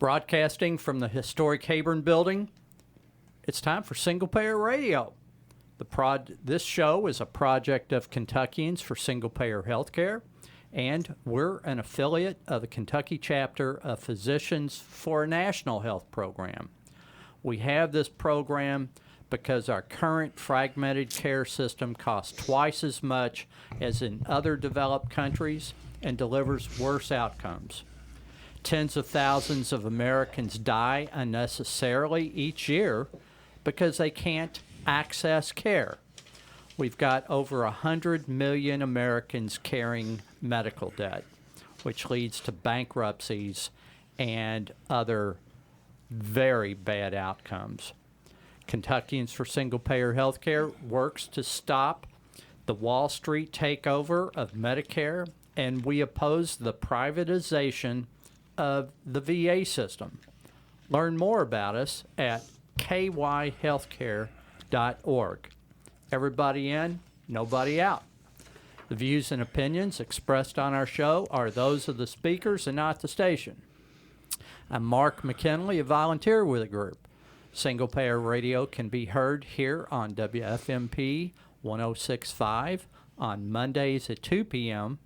Broadcasting from the historic Hayburn Building, it's time for Single Payer Radio. This show is a project of Kentuckians for Single Payer Healthcare, and we're an affiliate of the Kentucky chapter of Physicians for a National Health Program. We have this program because our current fragmented care system costs twice as much as in other developed countries and delivers worse outcomes. Tens of thousands of Americans die unnecessarily each year because they can't access care. We've got over 100 million Americans carrying medical debt, which leads to bankruptcies and other very bad outcomes. Kentuckians for Single Payer Healthcare works to stop the Wall Street takeover of Medicare, and we oppose the privatization of the VA system. Learn more about us at kyhealthcare.org. Everybody in, nobody out. The views and opinions expressed on our show are those of the speakers and not the station. I'm Mark McKinley, a volunteer with the group. Single Payer Radio can be heard here on WFMP 106.5 on Mondays at 2 p.m.,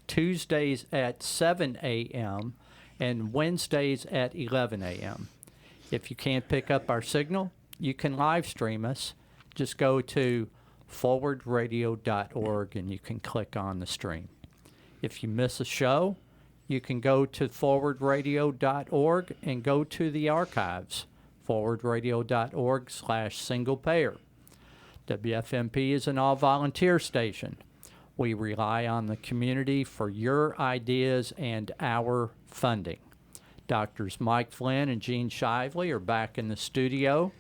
Tuesdays at 7 a.m., and Wednesdays at 11 a.m. If you can't pick up our signal, you can live stream us. Just go to forwardradio.org and you can click on the stream. If you miss a show, you can go to forwardradio.org and go to the archives, forwardradio.org/singlepayer. WFMP is an all-volunteer station. We rely on the community for your ideas and our funding. Doctors Mike Flynn and Gene Shively are back in the studio.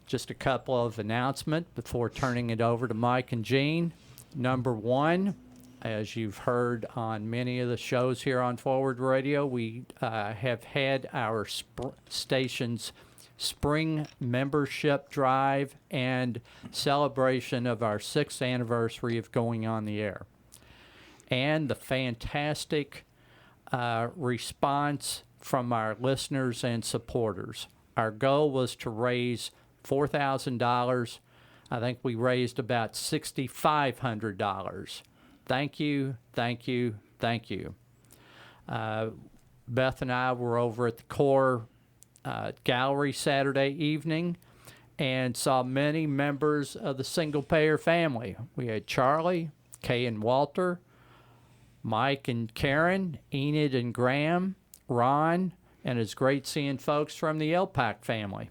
Just a couple of announcements before turning it over to Mike and Gene. Number one, as you've heard on many of the shows here on Forward Radio, we have had our station's spring membership drive and celebration of our 6th anniversary of going on the air. And the fantastic response from our listeners and supporters. Our goal was to raise $4,000. I think we raised about $6,500. Thank you, thank you, thank you. Beth and I were over at the Core Gallery Saturday evening and saw many members of the Single Payer family. We had Charlie, Kay and Walter, Mike and Karen, Enid and Graham, Ron, and it's great seeing folks from the LPAC family.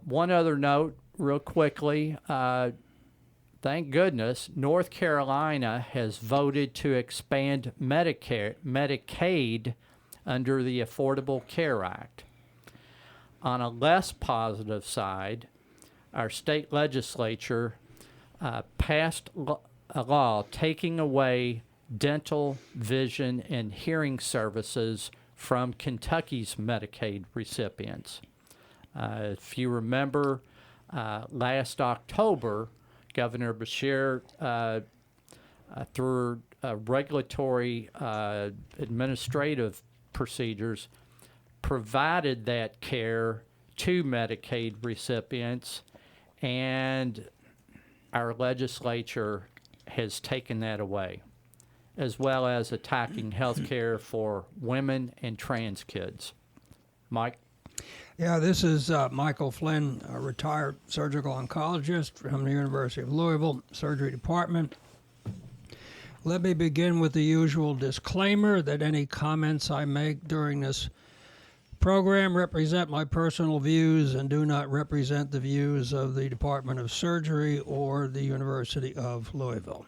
One other note, real quickly, thank goodness, North Carolina has voted to expand Medicaid under the Affordable Care Act. On a less positive side, our state legislature passed a law taking away dental, vision, and hearing services from Kentucky's Medicaid recipients. If you remember, last October, Governor Beshear, through regulatory administrative procedures, provided that care to Medicaid recipients, and our legislature has taken that away, as well as attacking health care for women and trans kids. Mike? Yeah, this is Michael Flynn, a retired surgical oncologist from the University of Louisville Surgery Department. Let me begin with the usual disclaimer that any comments I make during this program represent my personal views and do not represent the views of the Department of Surgery or the University of Louisville.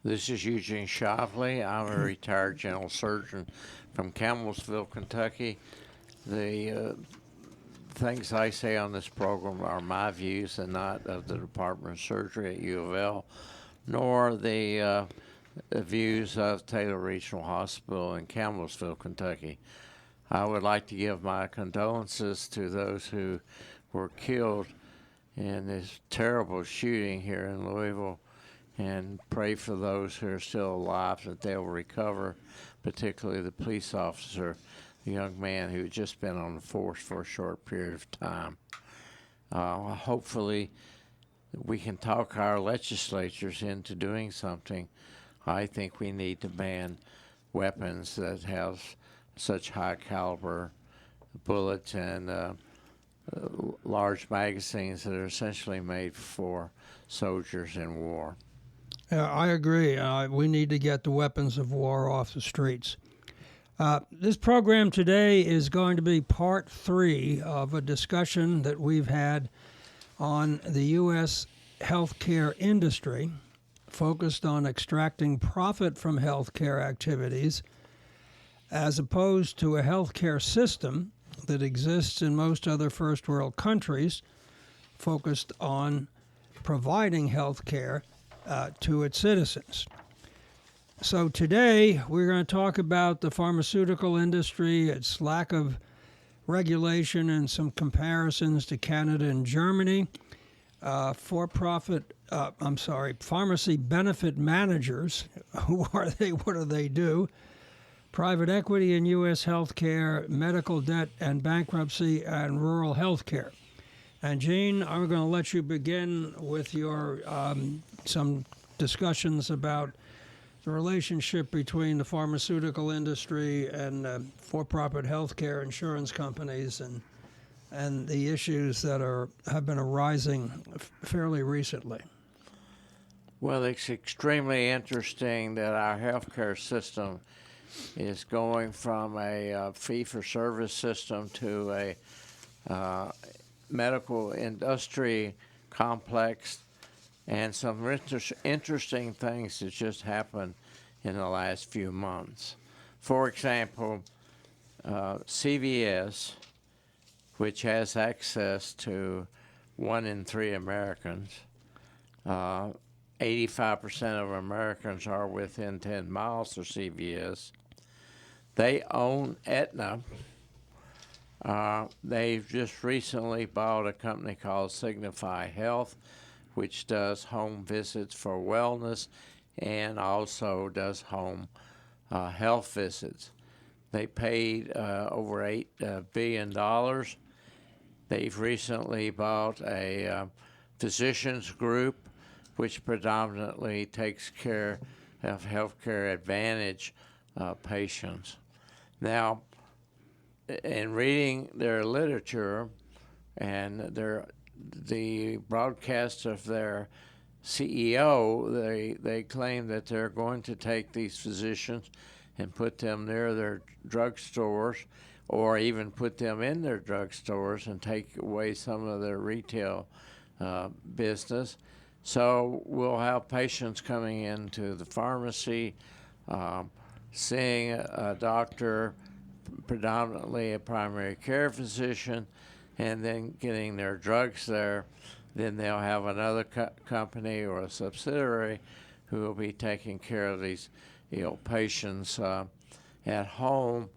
This is Eugene Shively. I'm a retired general surgeon from Campbellsville, Kentucky. The things I say on this program are my views and not of the Department of Surgery at U of L, nor the views of Taylor Regional Hospital in Campbellsville, Kentucky. I would like to give my condolences to those who were killed in this terrible shooting here in Louisville and pray for those who are still alive that they'll recover. particularly the police officer, the young man who had just been on the force for a short period of time. Hopefully, we can talk our legislatures into doing something. I think we need to ban weapons that have such high caliber bullets and large magazines that are essentially made for soldiers in war. I agree. We need to get the weapons of war off the streets. This program today is going to be part 3 of a discussion that we've had on the U.S. healthcare industry, focused on extracting profit from healthcare activities, as opposed to a healthcare system that exists in most other first world countries, focused on providing healthcare to its citizens. So today we're going to talk about the pharmaceutical industry, its lack of regulation, and some comparisons to Canada and Germany. Pharmacy benefit managers. Who are they? What do they do? Private equity in U.S. healthcare, medical debt and bankruptcy, and rural healthcare. And Gene, I'm going to let you begin with your some discussions about the relationship between the pharmaceutical industry and for-profit healthcare insurance companies, and the issues that have been arising fairly recently. Well, it's extremely interesting that our healthcare system is going from a fee-for-service system to a medical industry complex, and some interesting things that just happened in the last few months. For example, CVS, which has access to 1 in 3 Americans, 85% of Americans are within 10 miles of CVS. They own Aetna. They've just recently bought a company called Signify Health, which does home visits for wellness and also does home health visits. They paid over $8 billion. They've recently bought a physicians group, which predominantly takes care of Healthcare Advantage patients. Now, in reading their literature and the broadcast of their CEO, they claim that they're going to take these physicians and put them near their drugstores, or even put them in their drugstores and take away some of their retail business. So we'll have patients coming into the pharmacy, seeing a doctor, predominantly a primary care physician, and then getting their drugs there. Then they'll have another company or a subsidiary who will be taking care of these patients at home.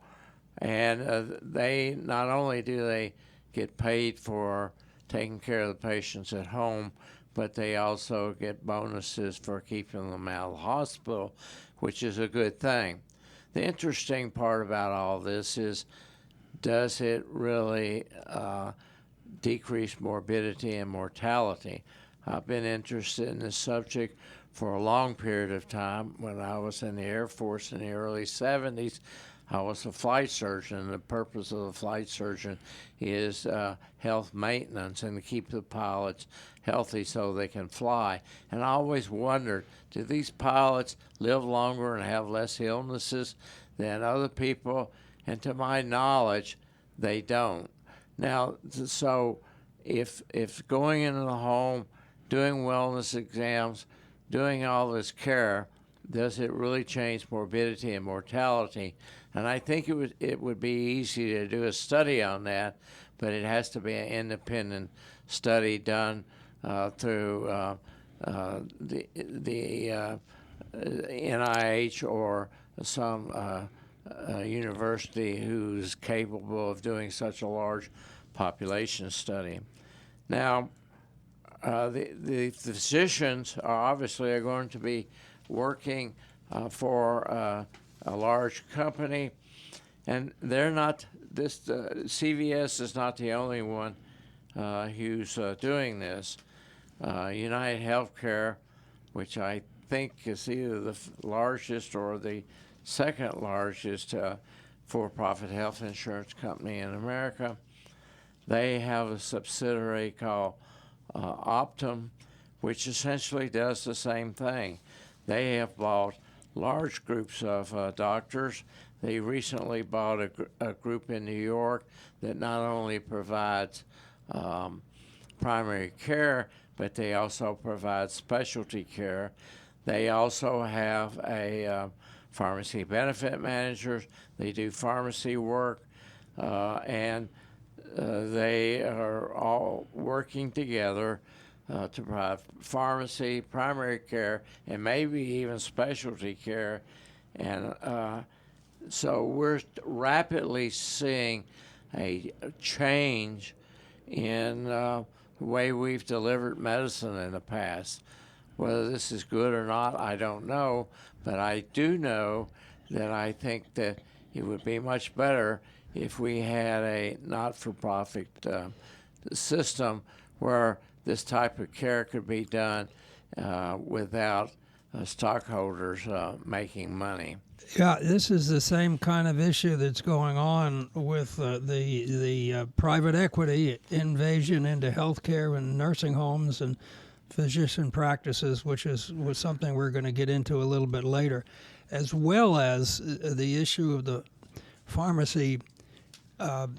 And they not only do they get paid for taking care of the patients at home, but they also get bonuses for keeping them out of the hospital, which is a good thing. The interesting part about all this is, does it really decrease morbidity and mortality? I've been interested in this subject for a long period of time. When I was in the Air Force in the early 70s, I was a flight surgeon, and the purpose of the flight surgeon is health maintenance and to keep the pilots healthy so they can fly. And I always wondered, do these pilots live longer and have less illnesses than other people? And to my knowledge, they don't. Now, so if going into the home, doing wellness exams, doing all this care, does it really change morbidity and mortality? And I think it would be easy to do a study on that, but it has to be an independent study done through the NIH or some university who's capable of doing such a large population study. Now, the physicians are obviously going to be working for a large company, and they're not. This CVS is not the only one who's doing this. United Healthcare, which I think is either the largest or the second largest for-profit health insurance company in America, they have a subsidiary called Optum, which essentially does the same thing. They have bought large groups of doctors. They recently bought a group in New York that not only provides primary care, but they also provide specialty care. They also have a pharmacy benefit managers. They do pharmacy work, and they are all working together to provide pharmacy, primary care, and maybe even specialty care. And so we're rapidly seeing a change in the way we've delivered medicine in the past. Whether this is good or not, I don't know, but I do know that I think that it would be much better if we had a not-for-profit system where this type of care could be done without stockholders making money. Yeah, this is the same kind of issue that's going on with the private equity invasion into healthcare and nursing homes and physician practices, which was something we're going to get into a little bit later, as well as the issue of the pharmacy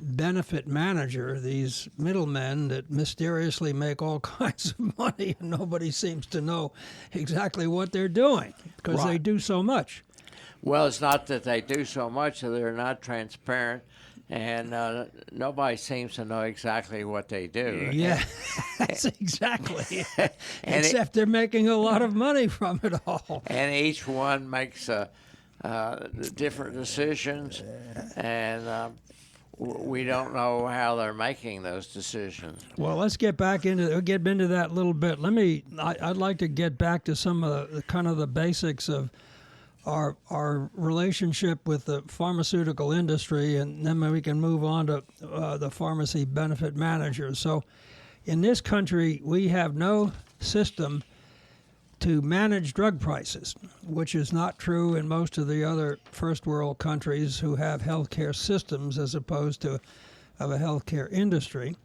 benefit manager, these middlemen that mysteriously make all kinds of money and nobody seems to know exactly what they're doing because they do so much. Well, it's not that they do so much, they're not transparent, and nobody seems to know exactly what they do. Yeah, that's exactly. Except they're making a lot of money from it all. And each one makes different decisions, and we don't know how they're making those decisions. Well, let's get into that a little bit. I'd like to get back to some of the kind of the basics of our relationship with the pharmaceutical industry, and then we can move on to the pharmacy benefit managers. So in this country, we have no system to manage drug prices, which is not true in most of the other first world countries who have healthcare systems as opposed to a healthcare industry.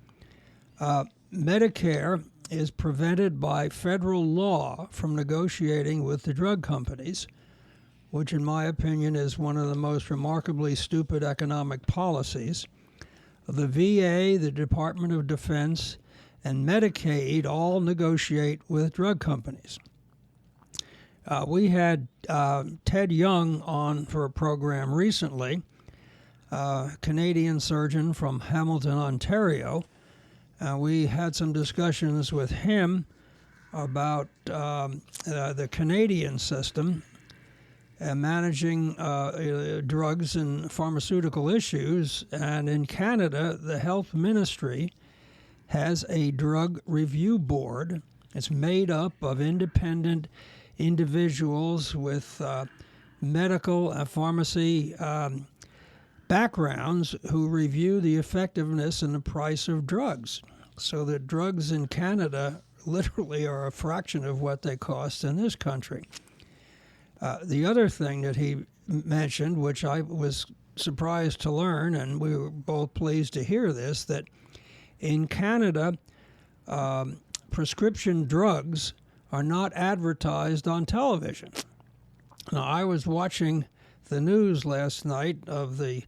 Medicare is prevented by federal law from negotiating with the drug companies, which in my opinion is one of the most remarkably stupid economic policies. The VA, the Department of Defense, and Medicaid all negotiate with drug companies. We had Ted Young on for a program recently, a Canadian surgeon from Hamilton, Ontario. We had some discussions with him about the Canadian system managing drugs and pharmaceutical issues. And in Canada, the health ministry has a drug review board. It's made up of independent individuals with medical and pharmacy backgrounds who review the effectiveness and the price of drugs. So the drugs in Canada literally are a fraction of what they cost in this country. The other thing that he mentioned, which I was surprised to learn, and we were both pleased to hear this, that in Canada, prescription drugs are not advertised on television. Now, I was watching the news last night of the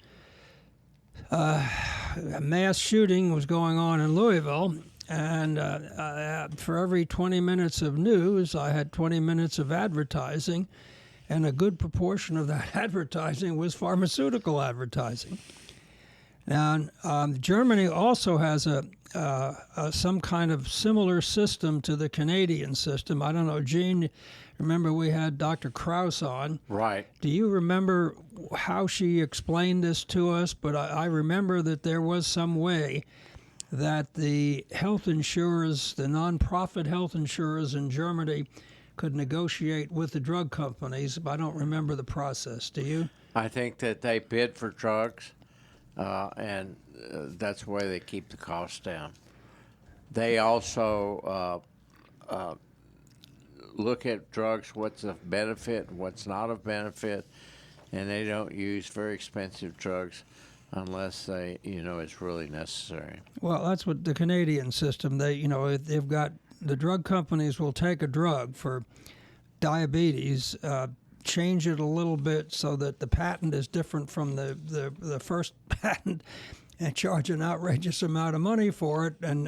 mass shooting was going on in Louisville, and for every 20 minutes of news, I had 20 minutes of advertising, and a good proportion of that advertising was pharmaceutical advertising. Now, Germany also has some kind of similar system to the Canadian system. I don't know, Gene, remember we had Dr. Krause on. Right. Do you remember how she explained this to us? But I remember that there was some way that the health insurers, the nonprofit health insurers in Germany, could negotiate with the drug companies. But I don't remember the process. Do you? I think that they bid for drugs, and that's the way they keep the costs down. They also look at drugs, what's of benefit, what's not of benefit, and they don't use very expensive drugs unless it's really necessary. Well, that's what the Canadian system. They've got the drug companies will take a drug for diabetes, change it a little bit so that the patent is different from the first patent, and charge an outrageous amount of money for it, and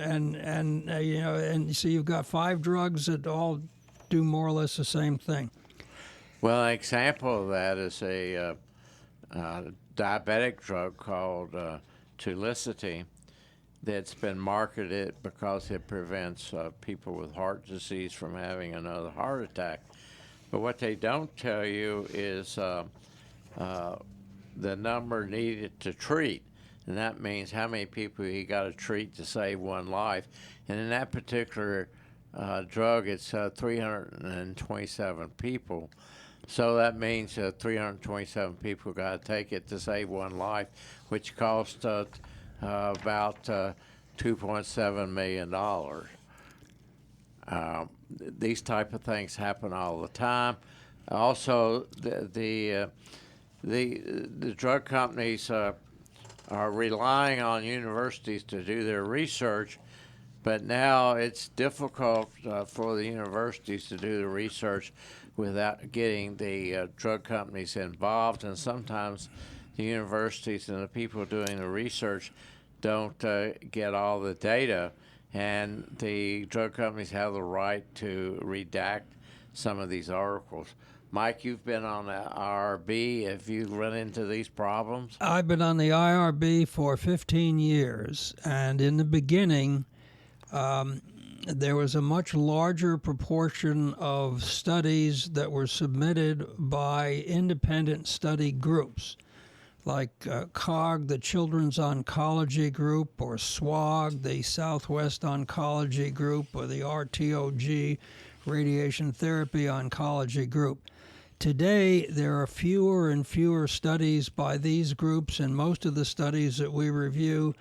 so you've got 5 drugs that all do more or less the same thing. Well, an example of that is a diabetic drug called Trulicity that's been marketed because it prevents people with heart disease from having another heart attack. But what they don't tell you is the number needed to treat. And that means how many people you got to treat to save one life. And in that particular drug, it's 327 people. So that means 327 people got to take it to save one life, which costs about $2.7 million. These type of things happen all the time. Also, the drug companies are relying on universities to do their research, but now it's difficult for the universities to do the research without getting the drug companies involved, and sometimes the universities and the people doing the research don't get all the data, and the drug companies have the right to redact some of these articles. Mike, you've been on the IRB. Have you run into these problems? I've been on the IRB for 15 years, and in the beginning, there was a much larger proportion of studies that were submitted by independent study groups, like COG, the Children's Oncology Group, or SWOG, the Southwest Oncology Group, or the RTOG, Radiation Therapy Oncology Group. Today, there are fewer and fewer studies by these groups, and most of the studies that we review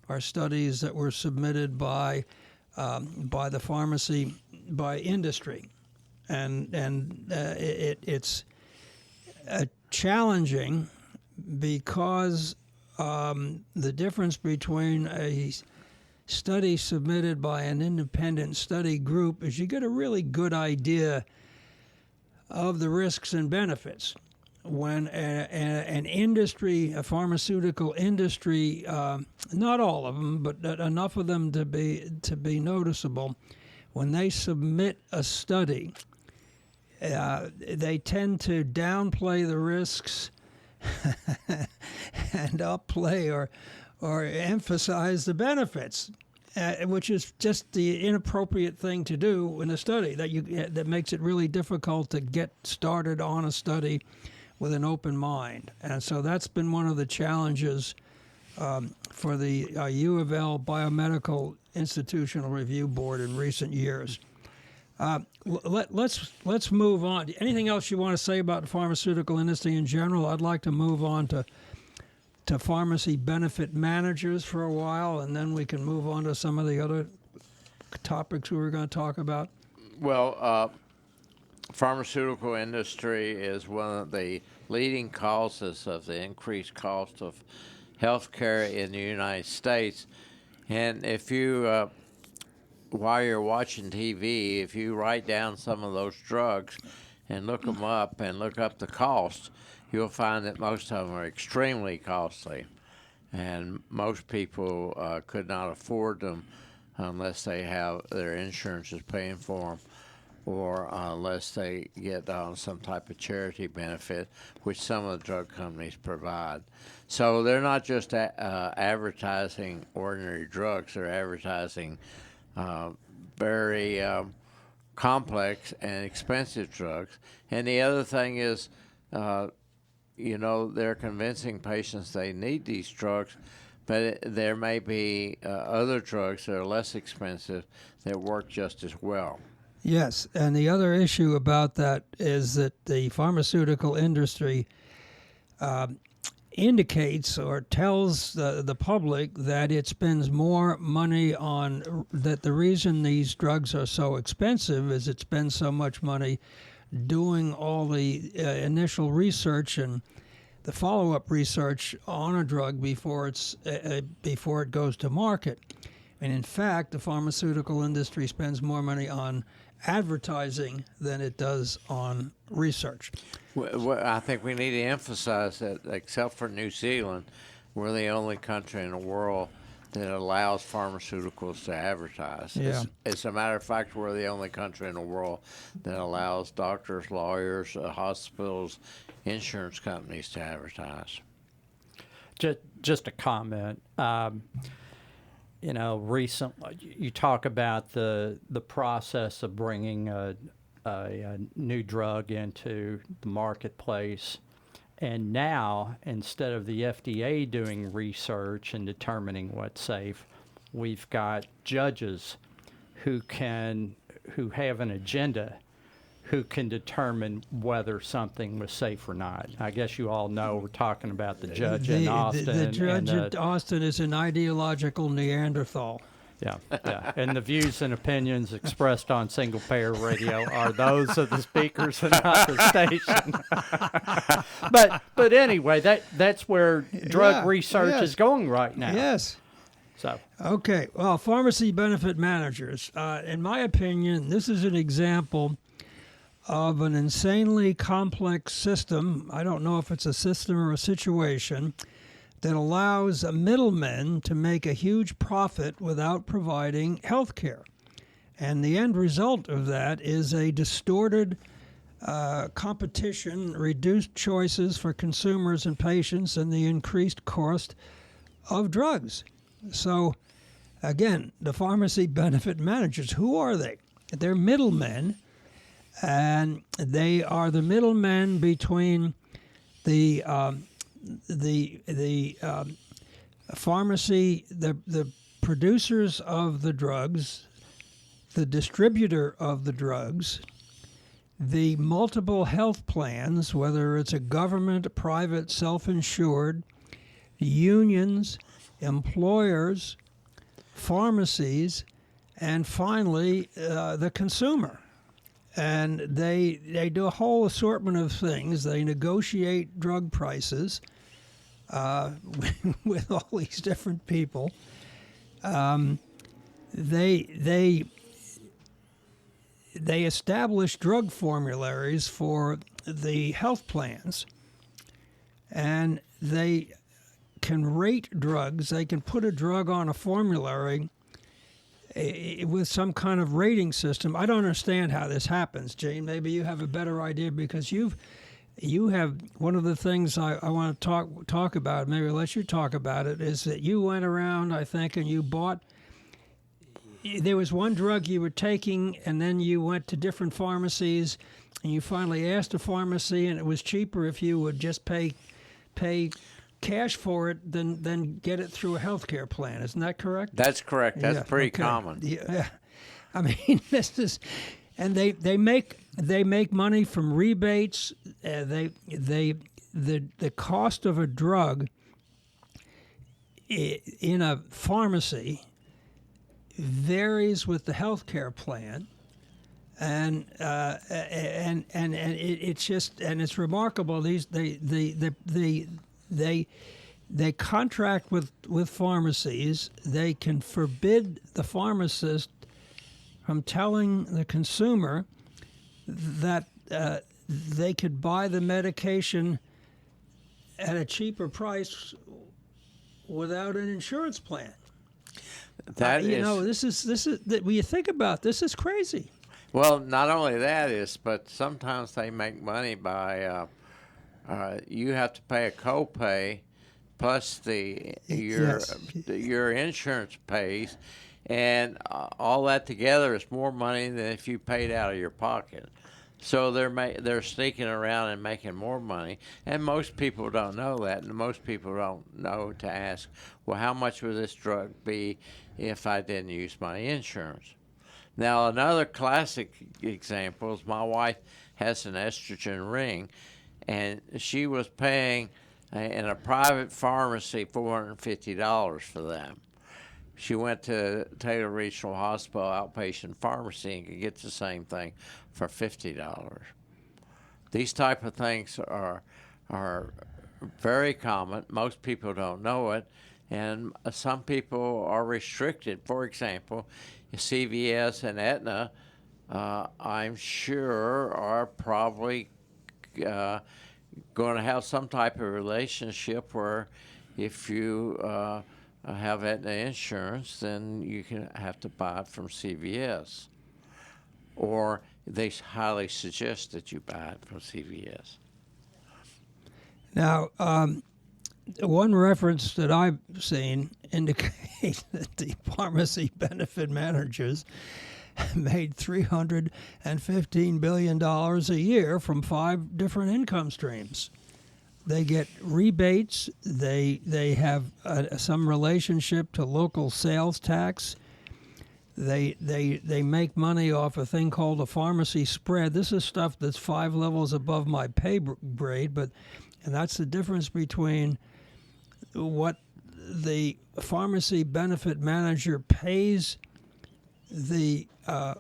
are studies that were submitted by the pharmacy, by industry, and it's challenging because the difference between a study submitted by an independent study group is you get a really good idea of the risks and benefits. When an industry, a pharmaceutical industry, not all of them, but enough of them to be noticeable, when they submit a study, they tend to downplay the risks and upplay or emphasize the benefits, which is just the inappropriate thing to do in a study. That makes it really difficult to get started on a study with an open mind. And so that's been one of the challenges for the U of L Biomedical Institutional Review Board in recent years. Let's move on. Anything else you want to say about the pharmaceutical industry in general? I'd like to move on to pharmacy benefit managers for a while, and then we can move on to some of the other topics we were going to talk about. Well, pharmaceutical industry is one of the leading causes of the increased cost of health care in the United States. And if you, while you're watching TV, if you write down some of those drugs and look them up and look up the cost, you'll find that most of them are extremely costly. And most people could not afford them unless they have their insurance is paying for them, or unless they get some type of charity benefit, which some of the drug companies provide. So they're not just advertising ordinary drugs, they're advertising very complex and expensive drugs. And the other thing is, they're convincing patients they need these drugs, but there may be other drugs that are less expensive that work just as well. Yes, and the other issue about that is that the pharmaceutical industry indicates or tells the public that it spends more money on that the reason these drugs are so expensive is it spends so much money doing all the initial research and the follow-up research on a drug before it goes to market. And in fact, the pharmaceutical industry spends more money on advertising than it does on research. Well, I think we need to emphasize that, except for New Zealand, we're the only country in the world that allows pharmaceuticals to advertise. Yeah. As a matter of fact, we're the only country in the world that allows doctors, lawyers, hospitals, insurance companies to advertise. Just a comment. Recently you talk about the process of bringing a new drug into the marketplace, and now instead of the FDA doing research and determining what's safe, we've got judges who have an agenda who can determine whether something was safe or not. I guess you all know we're talking about the judge in Austin. The judge and in Austin is an ideological Neanderthal. Yeah. And the views and opinions expressed on Single Payer Radio are those of the speakers and not the station. but anyway, that's where drug research is going right now. Yes. So Okay. Well, pharmacy benefit managers. In my opinion, this is an example of an insanely complex system. I don't know if it's a system or a situation that allows middlemen to make a huge profit without providing health care. And the end result of that is a distorted competition, reduced choices for consumers and patients, and the increased cost of drugs. So, again, the pharmacy benefit managers, who are they? They're middlemen, and they are the middlemen between the pharmacy, the producers of the drugs, the distributor of the drugs, the multiple health plans, whether it's a government, private, self-insured, unions, employers, pharmacies, and finally the consumer. And they do a whole assortment of things. They negotiate drug prices with all these different people. They establish drug formularies for the health plans, and they can rate drugs. They can put a drug on a formulary with some kind of rating system. I don't understand how this happens, Jane. Maybe you have a better idea, because you have one of the things I want to talk about. Maybe I'll let you talk about it. Is that you went around, I think, and you bought. There was one drug you were taking, and then you went to different pharmacies, and you finally asked a pharmacy, and it was cheaper if you would just pay cash for it than get it through a healthcare plan. Isn't that correct? That's correct. That's pretty okay. common. Yeah, I mean, this is, and they make money from rebates. The cost of a drug in a pharmacy varies with the healthcare plan. And it's just, and it's remarkable. They contract with pharmacies. They can forbid the pharmacist from telling the consumer that they could buy the medication at a cheaper price without an insurance plan. That this is when you think about this, is crazy. Well, not only that but sometimes they make money by you have to pay a copay plus your insurance pays, and all that together is more money than if you paid out of your pocket. So they're sneaking around and making more money, and most people don't know that, and most people don't know to ask, well, how much would this drug be if I didn't use my insurance? Now, another classic example is my wife has an estrogen ring, and she was paying in a private pharmacy $450 for that. She went to Taylor Regional Hospital outpatient pharmacy and could get the same thing for $50. These type of things are very common. Most people don't know it, and some people are restricted. For example, CVS and Aetna, I'm sure, are probably going to have some type of relationship where if you have Aetna insurance, then you can have to buy it from CVS, or they highly suggest that you buy it from CVS. Now, one reference that I've seen indicates that the pharmacy benefit managers made $315 billion a year from 5 different income streams. They get rebates. They have some relationship to local sales tax. They make money off a thing called a pharmacy spread. This is stuff that's 5 levels above my pay grade, and that's the difference between what the pharmacy benefit manager pays the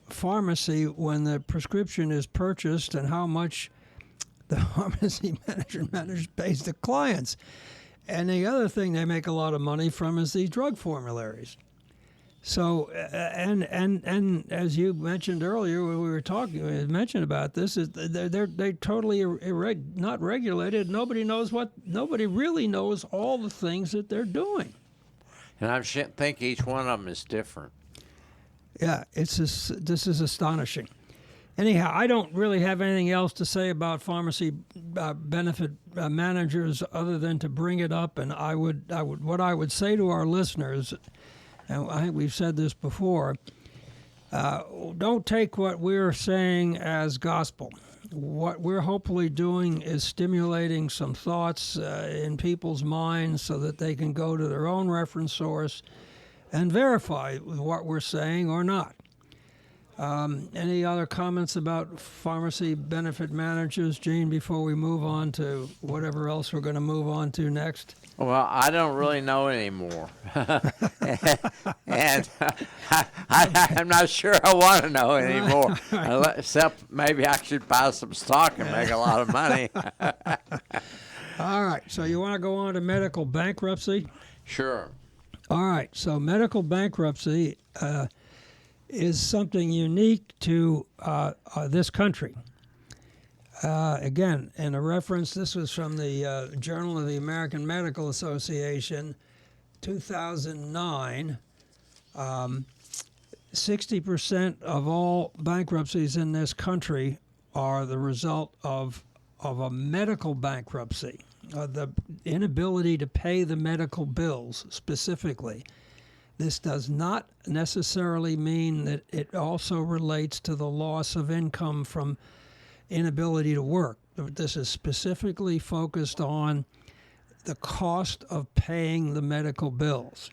pharmacy when the prescription is purchased and how much the pharmacy manager pays the clients. And the other thing they make a lot of money from is these drug formularies. So, and as you mentioned earlier when we were talking, we mentioned about this, is they're totally not regulated. Nobody really knows all the things that they're doing. And I think each one of them is different. Yeah, this is astonishing. Anyhow, I don't really have anything else to say about pharmacy benefit managers other than to bring it up. And what I would say to our listeners, and I think we've said this before, don't take what we're saying as gospel. What we're hopefully doing is stimulating some thoughts in people's minds so that they can go to their own reference source and verify what we're saying or not. Any other comments about pharmacy benefit managers, Gene, before we move on to whatever else we're going to move on to next? Well, I don't really know anymore. and I'm not sure I want to know anymore. Except maybe I should buy some stock and make a lot of money. All right, so you want to go on to medical bankruptcy? Sure. All right, so medical bankruptcy is something unique to this country. Again, in a reference, this was from the Journal of the American Medical Association, 2009. 60% of all bankruptcies in this country are the result of a medical bankruptcy, the inability to pay the medical bills specifically. This does not necessarily mean that it also relates to the loss of income from inability to work. This is specifically focused on the cost of paying the medical bills.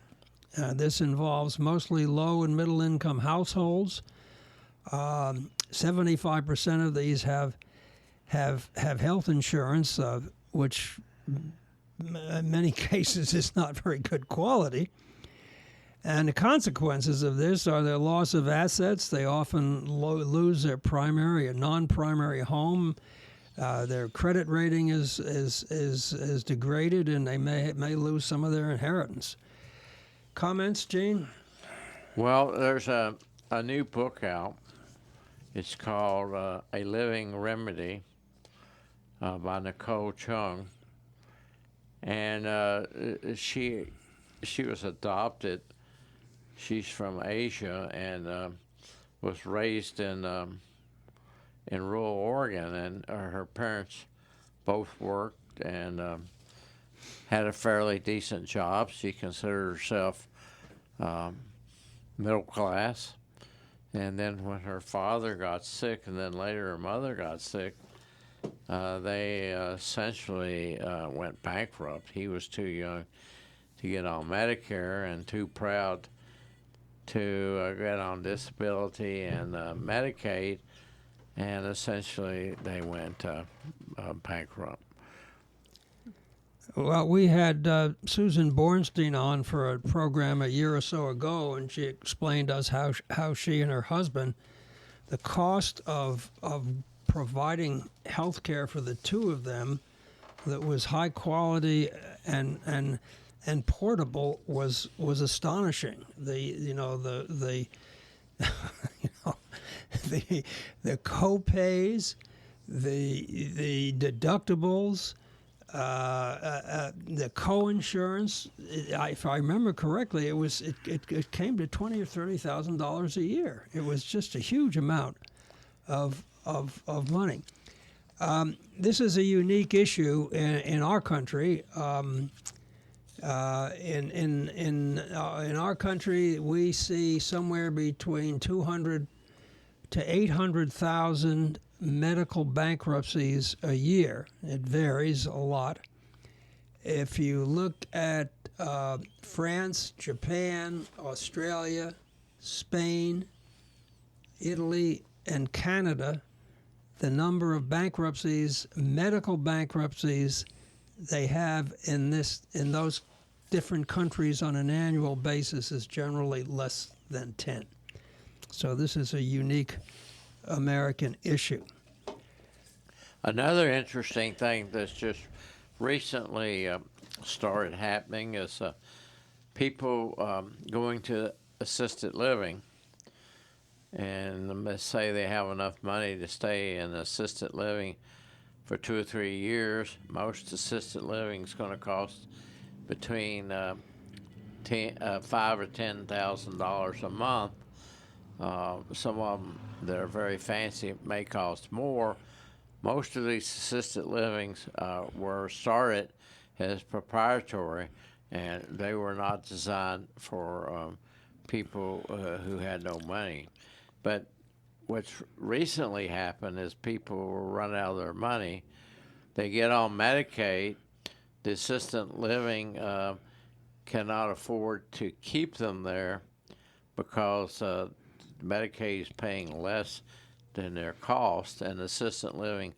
This involves mostly low and middle income households. 75% of these have health insurance, which in many cases is not very good quality. And the consequences of this are their loss of assets. They often lose their primary or non-primary home. Their credit rating is degraded, and they may lose some of their inheritance. Comments, Gene? Well, there's a new book out. It's called A Living Remedy by Nicole Chung. And she was adopted. She's from Asia and was raised in rural Oregon, and her parents both worked and had a fairly decent job. She considered herself middle class. And then when her father got sick, and then later her mother got sick, they essentially went bankrupt. He was too young to get on Medicare and too proud to get on disability and Medicaid, and essentially they went bankrupt. Well, we had Susan Bornstein on for a program a year or so ago, and she explained to us how she and her husband, the cost of providing health care for the two of them that was high quality and portable was astonishing. The you know the you know, the co-pays, the deductibles, the co-insurance. If I remember correctly, it came to $20,000 or $30,000 a year. It was just a huge amount of money. This is a unique issue in our country. In our country, we see somewhere between 200 to 800,000 medical bankruptcies a year. It varies a lot. If you look at France, Japan, Australia, Spain, Italy, and Canada, the number of bankruptcies, medical bankruptcies, they have in those different countries on an annual basis is generally less than 10. So this is a unique American issue. Another interesting thing that's just recently started happening is people going to assisted living, and let's say they have enough money to stay in assisted living for 2 or 3 years. Most assisted living is going to cost between $5,000 or $10,000 a month. Some of them that are very fancy may cost more. Most of these assisted livings were started as proprietary, and they were not designed for people who had no money. But what's recently happened is people run out of their money. They get on Medicaid. The assisted living cannot afford to keep them there because Medicaid is paying less than their cost, and assisted living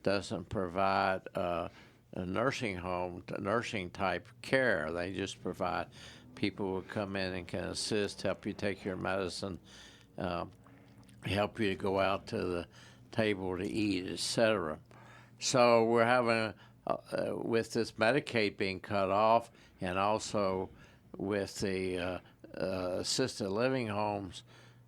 doesn't provide a nursing home, nursing type care. They just provide people who come in and can assist, help you take your medicine, help you to go out to the table to eat, etc. So we're having, with this Medicaid being cut off, and also with the assisted living homes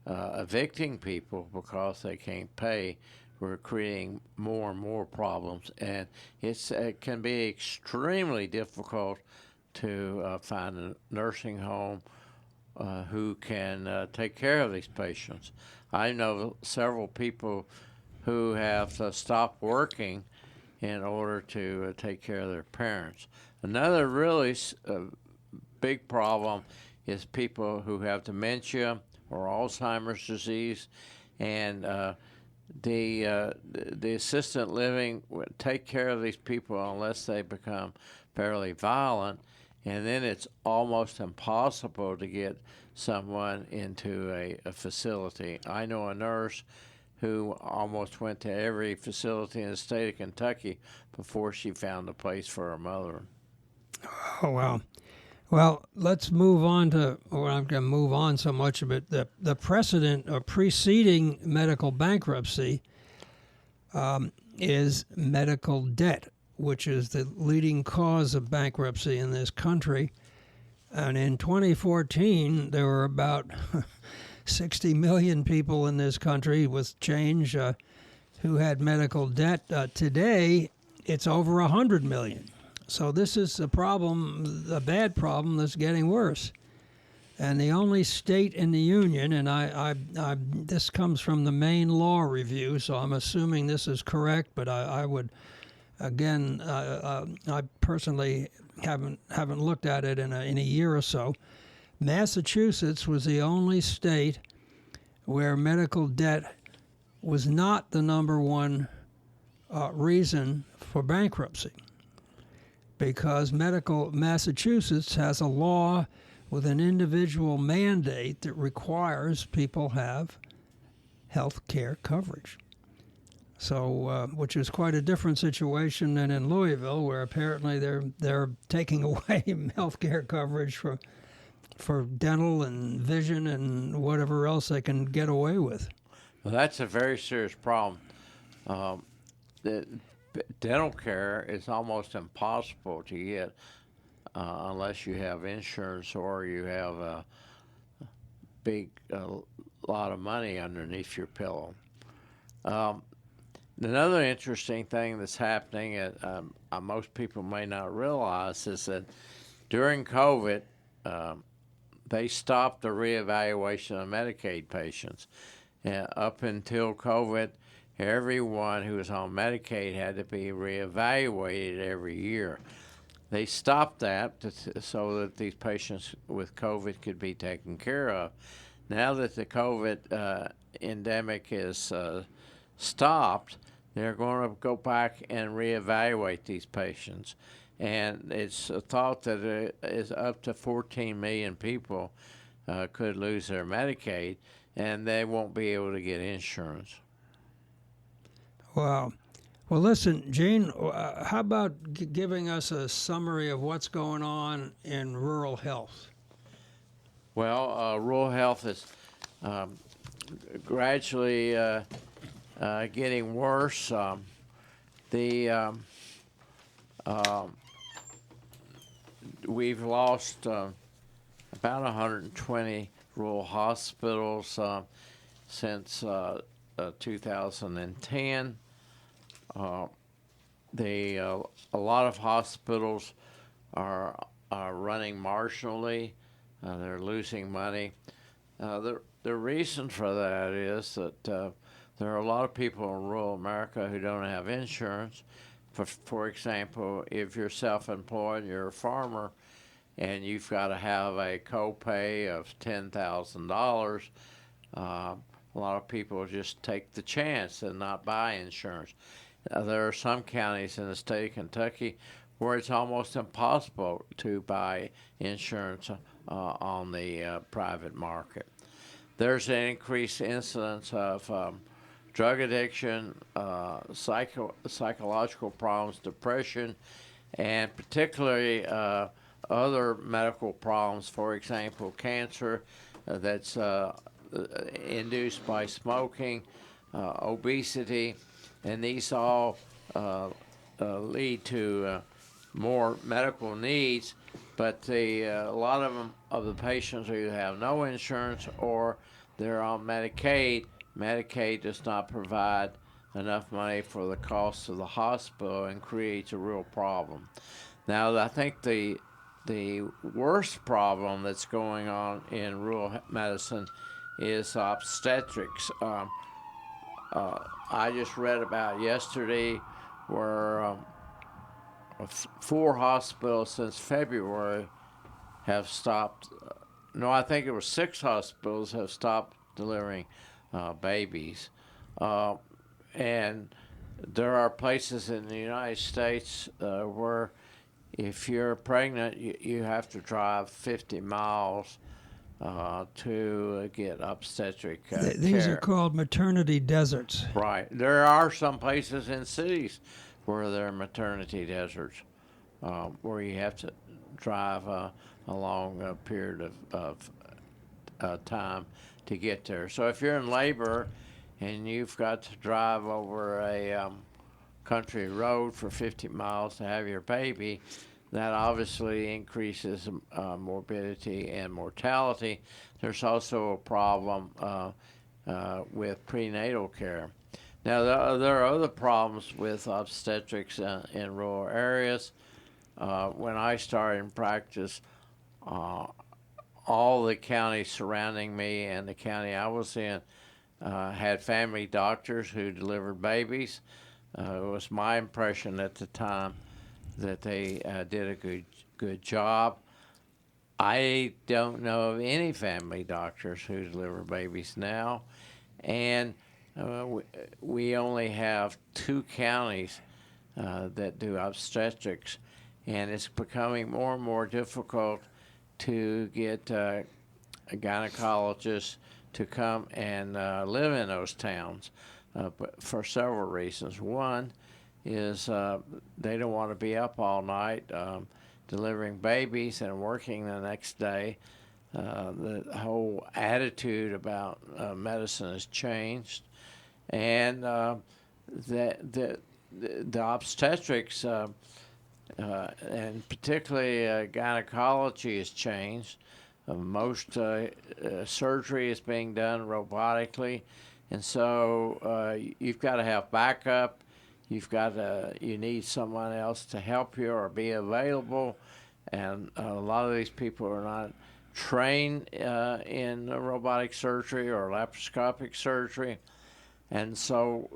evicting people because they can't pay, we're creating more and more problems. And it can be extremely difficult to find a nursing home who can take care of these patients. I know several people who have stopped working in order to take care of their parents. Another really big problem is people who have dementia or Alzheimer's disease, and the assisted living would take care of these people unless they become fairly violent, and then it's almost impossible to get someone into a facility. I know a nurse who almost went to every facility in the state of Kentucky before she found a place for her mother. Oh, wow. Well, let's move on to, or I'm going to move on so much of it, the precedent or preceding medical bankruptcy is medical debt, which is the leading cause of bankruptcy in this country. And in 2014, there were about 60 million people in this country with change who had medical debt. Today, it's over 100 million. So this is a problem, a bad problem that's getting worse. And the only state in the union, and this comes from the Maine Law Review, so I'm assuming this is correct, but I would, again, I personally haven't looked at it in a year or so. Massachusetts was the only state where medical debt was not the number one reason for bankruptcy, because Massachusetts has a law with an individual mandate that requires people have health care coverage. So, which is quite a different situation than in Louisville, where apparently they're taking away health care coverage for dental and vision and whatever else they can get away with. Well, that's a very serious problem. The dental care is almost impossible to get unless you have insurance or you have a big lot of money underneath your pillow. Another interesting thing that's happening that most people may not realize is that during COVID, they stopped the reevaluation of Medicaid patients. Up until COVID, everyone who was on Medicaid had to be reevaluated every year. They stopped that so that these patients with COVID could be taken care of. Now that the COVID endemic is stopped, they're going to go back and reevaluate these patients. And it's thought that it is up to 14 million people could lose their Medicaid, and they won't be able to get insurance. Wow. Well, listen, Gene, how about giving us a summary of what's going on in rural health? Well, rural health is gradually getting worse. We've lost about 120 rural hospitals since 2010. A lot of hospitals are running marginally. They're losing money. The reason for that is that there are a lot of people in rural America who don't have insurance. For example, if you're self-employed, you're a farmer, and you've got to have a copay of $10,000, a lot of people just take the chance and not buy insurance. There are some counties in the state of Kentucky where it's almost impossible to buy insurance on the private market. There's an increased incidence of drug addiction, psychological problems, depression, and particularly other medical problems, for example, cancer that's induced by smoking, obesity, and these all lead to more medical needs. But a lot of them, of the patients either have no insurance or they're on Medicaid. Medicaid does not provide enough money for the cost of the hospital and creates a real problem. Now, I think the worst problem that's going on in rural medicine is obstetrics. I just read about yesterday where 4 hospitals since February have stopped. No, I think it was 6 hospitals have stopped delivering babies. And there are places in the United States where if you're pregnant, you have to drive 50 miles to get obstetric These care. are called maternity deserts. Right. There are some places in cities where there are maternity deserts where you have to drive a long period of time to get there. So if you're in labor and you've got to drive over a country road for 50 miles to have your baby, that obviously increases morbidity and mortality. There's also a problem with prenatal care. Now, there are other problems with obstetrics in rural areas. When I started in practice, all the counties surrounding me and the county I was in had family doctors who delivered babies. It was my impression at the time that they did a good job. I don't know of any family doctors who deliver babies now, and we only have 2 counties that do obstetrics, and it's becoming more and more difficult to get a gynecologist to come and live in those towns, but for several reasons. One is they don't want to be up all night delivering babies and working the next day. The whole attitude about medicine has changed, and the obstetrics and particularly gynecology has changed. Most surgery is being done robotically, and so you've got to have backup. You need someone else to help you or be available, and a lot of these people are not trained in robotic surgery or laparoscopic surgery. And so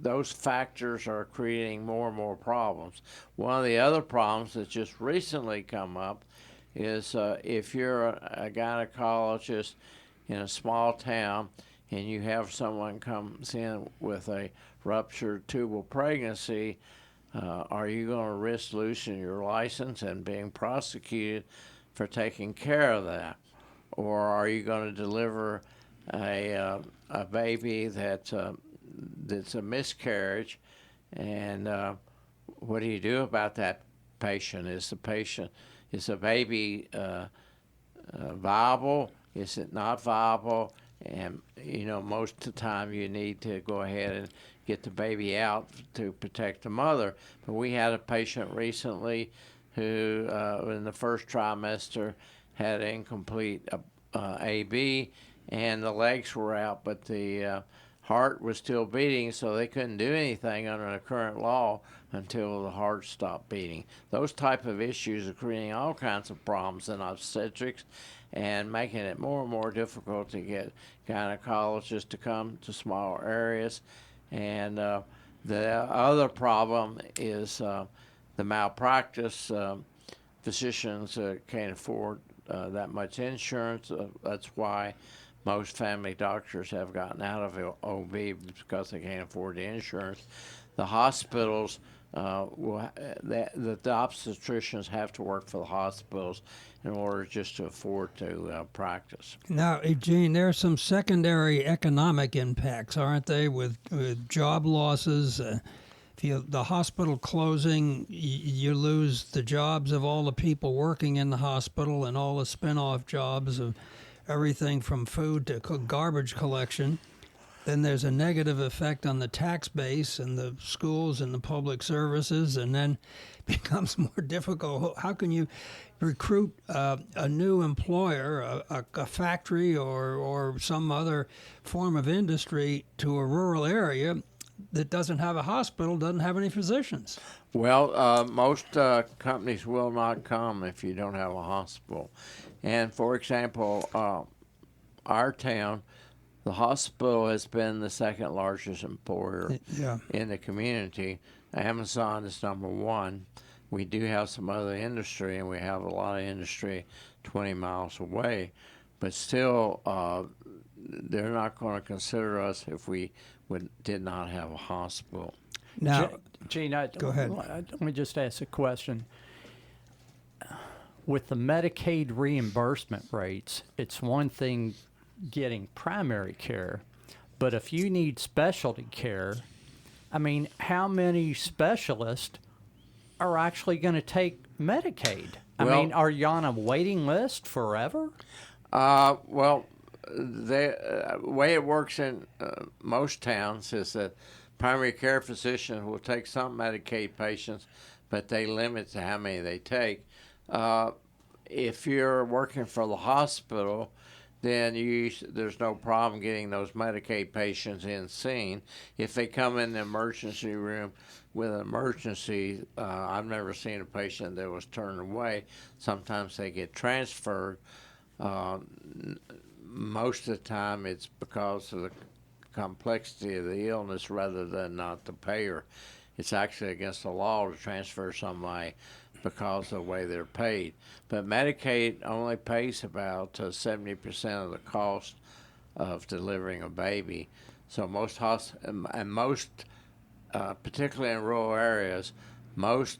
those factors are creating more and more problems. One of the other problems that's just recently come up is if you're a gynecologist in a small town and you have someone comes in with a ruptured tubal pregnancy, are you going to risk losing your license and being prosecuted for taking care of that? Or are you going to deliver a baby that's a miscarriage, and what do you do about that patient? Is the baby viable? Is it not viable? And most of the time you need to go ahead and get the baby out to protect the mother. But we had a patient recently who in the first trimester had incomplete AB, and the legs were out, but the heart was still beating, so they couldn't do anything under the current law until the heart stopped beating. Those type of issues are creating all kinds of problems in obstetrics and making it more and more difficult to get gynecologists to come to small areas. And the other problem is the malpractice. Physicians can't afford that much insurance. That's why most family doctors have gotten out of OB because they can't afford the insurance. The hospitals, the obstetricians have to work for the hospitals in order just to afford to practice. Now, Gene, there are some secondary economic impacts, aren't they, with job losses? If the hospital closing, you lose the jobs of all the people working in the hospital and all the spin-off jobs of everything from food to garbage collection. Then there's a negative effect on the tax base and the schools and the public services, and then it becomes more difficult. How can you recruit a new employer, a factory or some other form of industry to a rural area that doesn't have a hospital, doesn't have any physicians? Well, most companies will not come if you don't have a hospital. And for example, our town, the hospital has been the second largest employer in the community. Amazon is number one. We do have some other industry, and we have a lot of industry 20 miles away. But still, they're not going to consider us if we did not have a hospital. Now, Gene, go ahead. Let me just ask a question. With the Medicaid reimbursement rates, it's one thing getting primary care, but if you need specialty care, I mean, how many specialists are actually going to take Medicaid? I mean, are you on a waiting list forever? Well, the way it works in most towns is that primary care physicians will take some Medicaid patients, but they limit to how many they take. If you're working for the hospital, then there's no problem getting those Medicaid patients in seen. If they come in the emergency room with an emergency, I've never seen a patient that was turned away. Sometimes they get transferred. Most of the time it's because of the complexity of the illness rather than not the payer. It's actually against the law to transfer somebody because of the way they're paid. But Medicaid only pays about 70% of the cost of delivering a baby. So most particularly in rural areas, most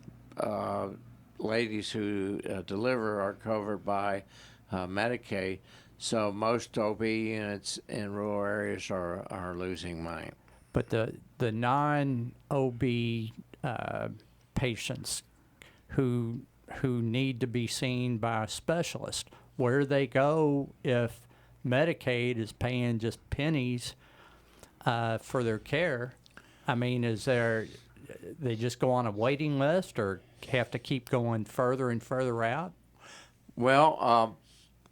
ladies who deliver are covered by Medicaid. So most OB units in rural areas are losing money. But the non-OB patients who need to be seen by a specialist, where do they go if Medicaid is paying just pennies for their care? I mean, they just go on a waiting list or have to keep going further and further out? Well,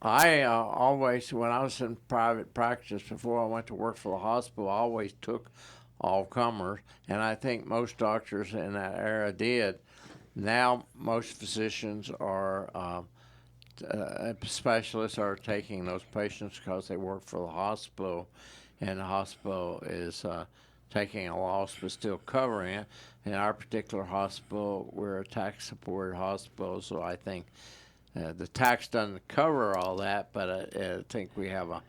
I always, when I was in private practice before I went to work for the hospital, I always took all comers, and I think most doctors in that era did. Now, most physicians are specialists are taking those patients because they work for the hospital, and the hospital is taking a loss but still covering it. In our particular hospital, we're a tax-supported hospital, so I think the tax doesn't cover all that, but I think we have a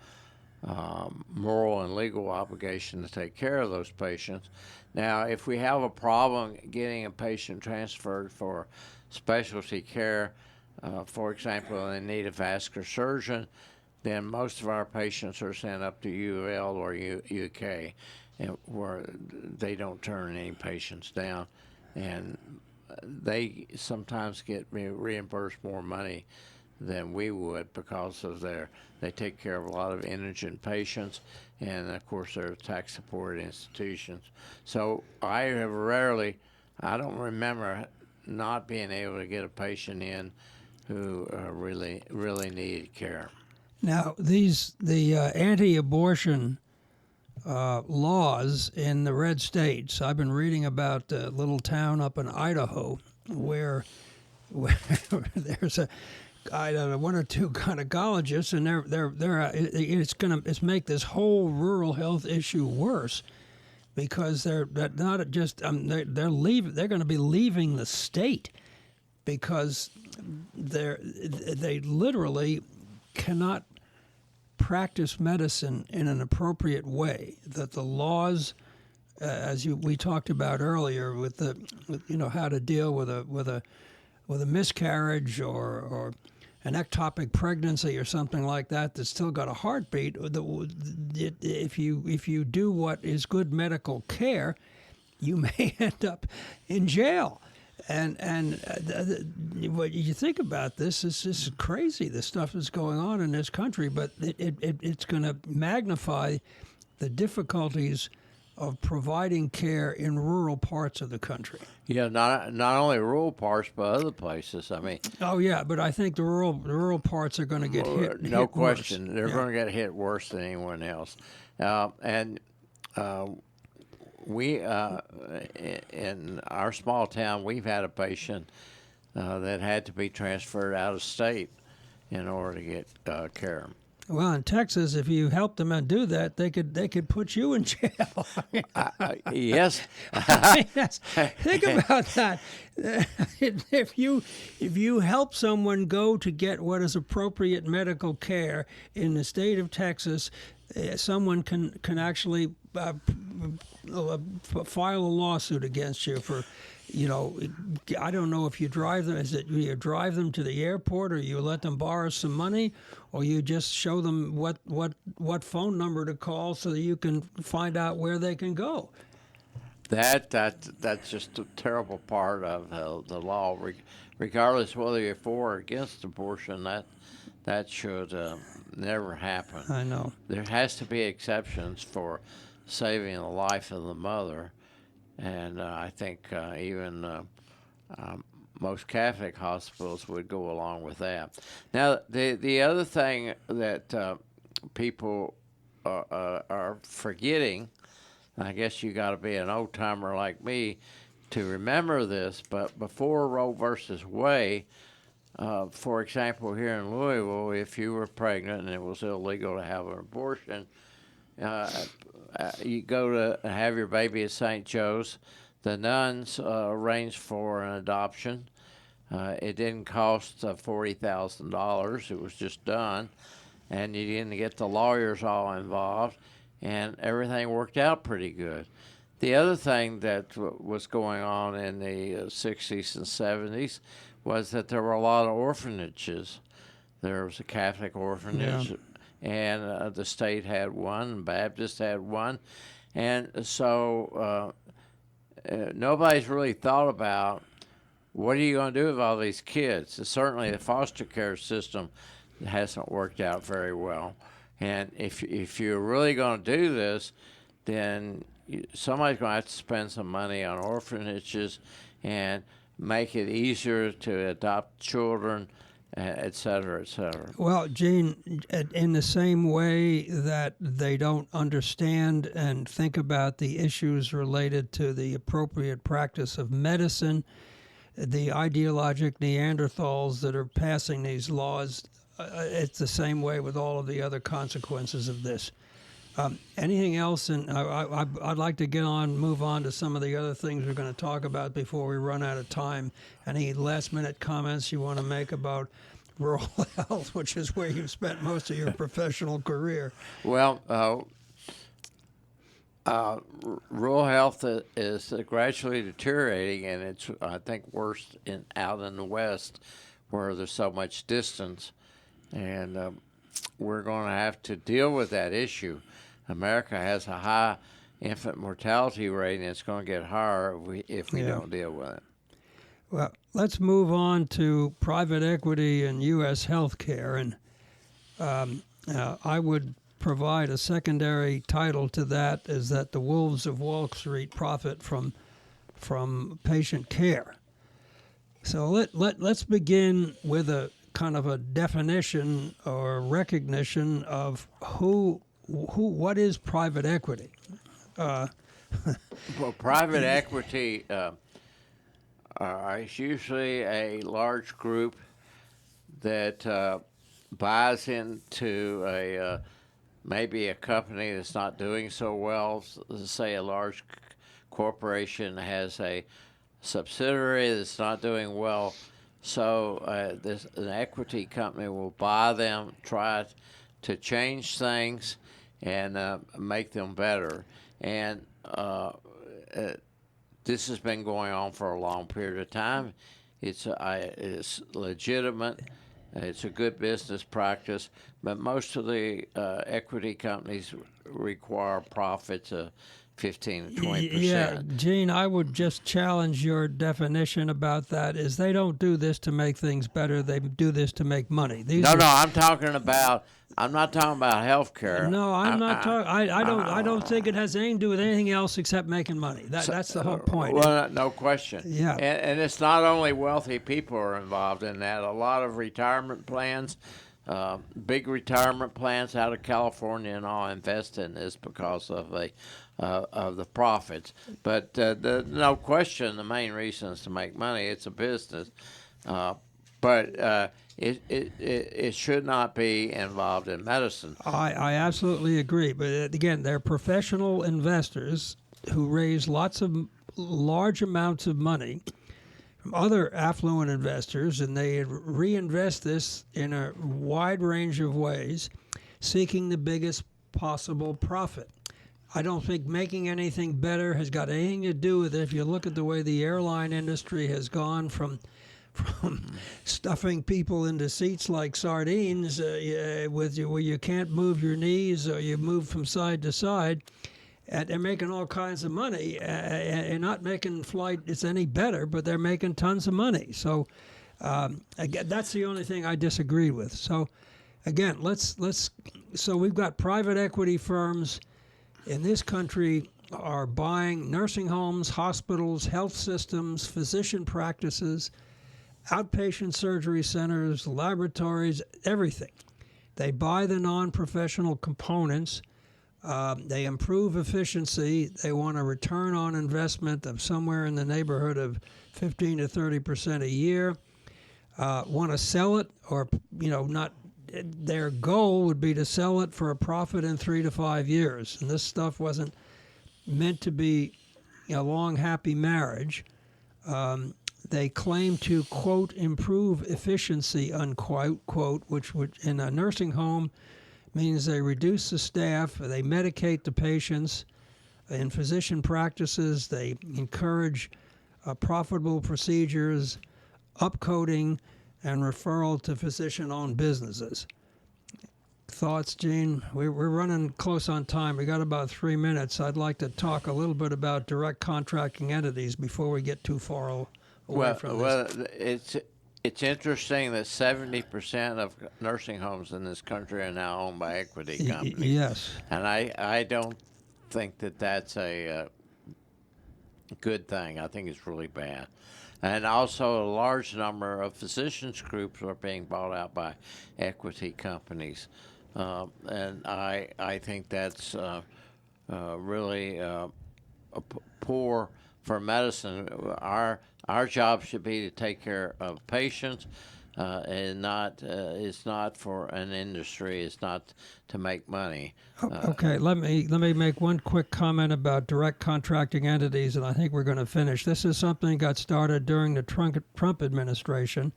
moral and legal obligation to take care of those patients. Now, if we have a problem getting a patient transferred for specialty care, for example, they need a vascular surgeon, then most of our patients are sent up to UL or UK, where they don't turn any patients down, and they sometimes get reimbursed more money than we would because of they take care of a lot of indigent patients, and of course they're tax-supported institutions. So I don't remember not being able to get a patient in who really needed care. Now, the anti-abortion laws in the red states. I've been reading about a little town up in Idaho where there's one or two gynecologists, and it's make this whole rural health issue worse because they're not just they're going to be leaving the state because they literally cannot practice medicine in an appropriate way. That the laws, as we talked about earlier, with how to deal with a miscarriage or an ectopic pregnancy or something like that that's still got a heartbeat. If you do what is good medical care, you may end up in jail. And what you think about this is crazy. The stuff that's going on in this country, but it's going to magnify the difficulties of providing care in rural parts of the country. Yeah, not only rural parts, but other places. I mean. Oh yeah, but I think the rural parts are going to get hit. No question, worse. They're going to get hit worse than anyone else, we in our small town, we've had a patient that had to be transferred out of state in order to get care. Well, in Texas, if you helped them and do that, they could put you in jail. Yes. Think about that. If you help someone go to get what is appropriate medical care in the state of Texas, someone can actually file a lawsuit against you for. I don't know if you drive them. Is it you drive them to the airport, or you let them borrow some money, or you just show them what phone number to call so that you can find out where they can go? That's just a terrible part of the law. Regardless whether you're for or against abortion, that should never happen. I know. There has to be exceptions for saving the life of the mother. And I think even most Catholic hospitals would go along with that. Now, the other thing that people are forgetting, I guess you got to be an old timer like me to remember this, but before Roe versus Wade, for example, here in Louisville, if you were pregnant and it was illegal to have an abortion, you go to have your baby at St. Joe's. The nuns arranged for an adoption. It didn't cost $40,000. It was just done. And you didn't get the lawyers all involved. And everything worked out pretty good. The other thing that was going on in the 60s and 70s was that there were a lot of orphanages. There was a Catholic orphanage, and the state had one, Baptist had one, and so nobody's really thought about what are you going to do with all these kids. Certainly, the foster care system hasn't worked out very well, and if you're really going to do this, then somebody's going to have to spend some money on orphanages and make it easier to adopt children, et cetera, et cetera. Well, Gene, in the same way that they don't understand and think about the issues related to the appropriate practice of medicine, the ideologic Neanderthals that are passing these laws, it's the same way with all of the other consequences of this. Anything else? And I'd like to move on to some of the other things we're going to talk about before we run out of time. Any last-minute comments you want to make about rural health, which is where you've spent most of your professional career? Well, rural health is gradually deteriorating, and it's, I think, worse out in the West where there's so much distance. And we're going to have to deal with that issue. America has a high infant mortality rate, and it's going to get higher if we don't deal with it. Well, let's move on to private equity and U.S. healthcare. And I would provide a secondary title to that, is that the wolves of Wall Street profit from patient care. So let's begin with a kind of a definition or recognition of what is private equity. Well, private equity is usually a large group that buys into maybe a company that's not doing so well. Say a large corporation has a subsidiary that's not doing well, so an equity company will buy them, try to change things, and make them better. And this has been going on for a long period of time. It's legitimate. It's a good business practice, but most of the equity companies require profits of 15 to 20%. Yeah, Gene, I would just challenge your definition about that. Is they don't do this to make things better; they do this to make money. I'm talking about. I'm not talking about health care. No, I'm not talking. I don't think it has anything to do with anything else except making money. That's the whole point. Well, no question. Yeah. And it's not only wealthy people are involved in that. A lot of retirement plans, big retirement plans out of California and all, invest in this because of the profits. But no question, the main reason is to make money. It's a business. But it should not be involved in medicine. I absolutely agree. But again, they're professional investors who raise large amounts of money from other affluent investors, and they reinvest this in a wide range of ways, seeking the biggest possible profit. I don't think making anything better has got anything to do with it. If you look at the way the airline industry has gone from stuffing people into seats like sardines where you can't move your knees or you move from side to side, and they're making all kinds of money and not making flights any better, but they're making tons of money. So again, that's the only thing I disagree with. So again, so we've got private equity firms in this country are buying nursing homes, hospitals, health systems, physician practices, outpatient surgery centers, laboratories, everything. They buy the non-professional components. They improve efficiency. They want a return on investment of somewhere in the neighborhood of 15 to 30% a year. Want to sell it, or not. Their goal would be to sell it for a profit in 3 to 5 years. And this stuff wasn't meant to be a long, happy marriage. They claim to, quote, improve efficiency, unquote, quote, which would, in a nursing home, means they reduce the staff, they medicate the patients. In physician practices, they encourage profitable procedures, upcoding, and referral to physician-owned businesses. Thoughts, Gene? We're running close on time. We got about 3 minutes. I'd like to talk a little bit about direct contracting entities before we get too far away from this. It's interesting that 70% of nursing homes in this country are now owned by equity companies. Yes. And I don't think that that's a good thing. I think it's really bad. And also a large number of physicians groups are being bought out by equity companies. And I think that's really poor for medicine. Our job should be to take care of patients, and not it's not for an industry. It's not to make money. Okay, let me make one quick comment about direct contracting entities, and I think we're going to finish. This is something that got started during the Trump administration,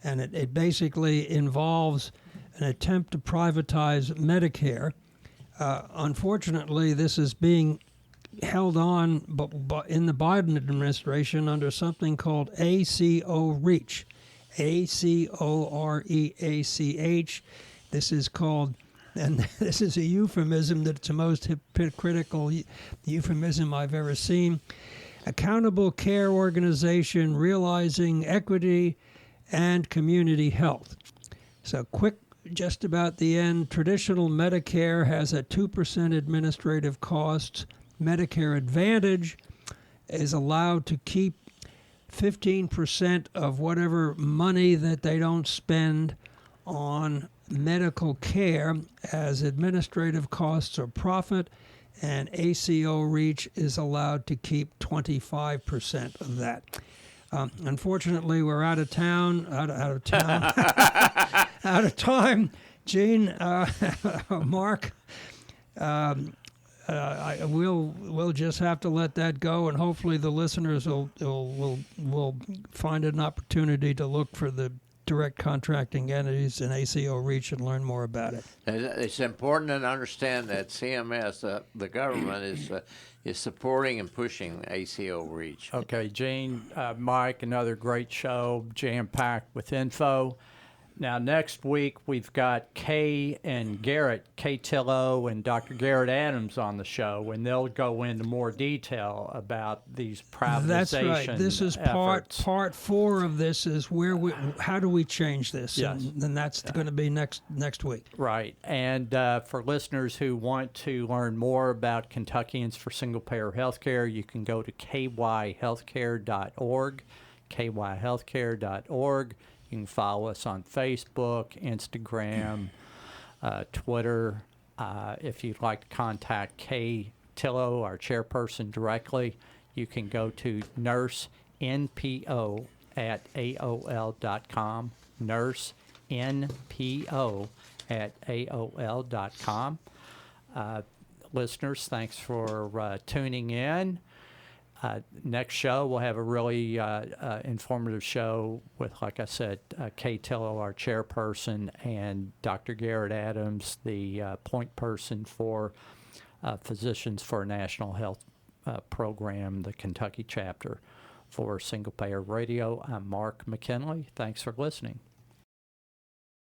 and it basically involves an attempt to privatize Medicare. Unfortunately, this is being held on in the Biden administration under something called ACO REACH, ACOREACH. This is called, and this is a euphemism that's the most hypocritical euphemism I've ever seen, Accountable Care Organization Realizing Equity and Community Health. So quick, just about the end, traditional Medicare has a 2% administrative cost. Medicare Advantage is allowed to keep 15% of whatever money that they don't spend on medical care as administrative costs or profit, and ACO REACH is allowed to keep 25% of that. Unfortunately, we're out of town, out of time. Gene, Mark, we'll just have to let that go, and hopefully the listeners will find an opportunity to look for the direct contracting entities in ACO REACH and learn more about it. It's important to understand that CMS, the government, is supporting and pushing ACO REACH. Okay, Gene, Mike, another great show, jam-packed with info. Now, next week, we've got Kay and Garrett, Kay Tillow and Dr. Garrett Adams on the show, and they'll go into more detail about these privatization That's right. This is efforts. part 4 of this is how do we change this? Yes. And then that's going to be next week. Right. And for listeners who want to learn more about Kentuckians for Single-Payer Healthcare, you can go to kyhealthcare.org, kyhealthcare.org. You can follow us on Facebook, Instagram, Twitter. If you'd like to contact Kay Tillow, our chairperson, directly, you can go to nursenpo@aol.com, nursenpo@aol.com. Listeners, thanks for tuning in. Next show, we'll have a really informative show with, like I said, Kay Tillow, our chairperson, and Dr. Garrett Adams, the point person for Physicians for a National Health Program, the Kentucky chapter for Single Payer Radio. I'm Mark McKinley. Thanks for listening.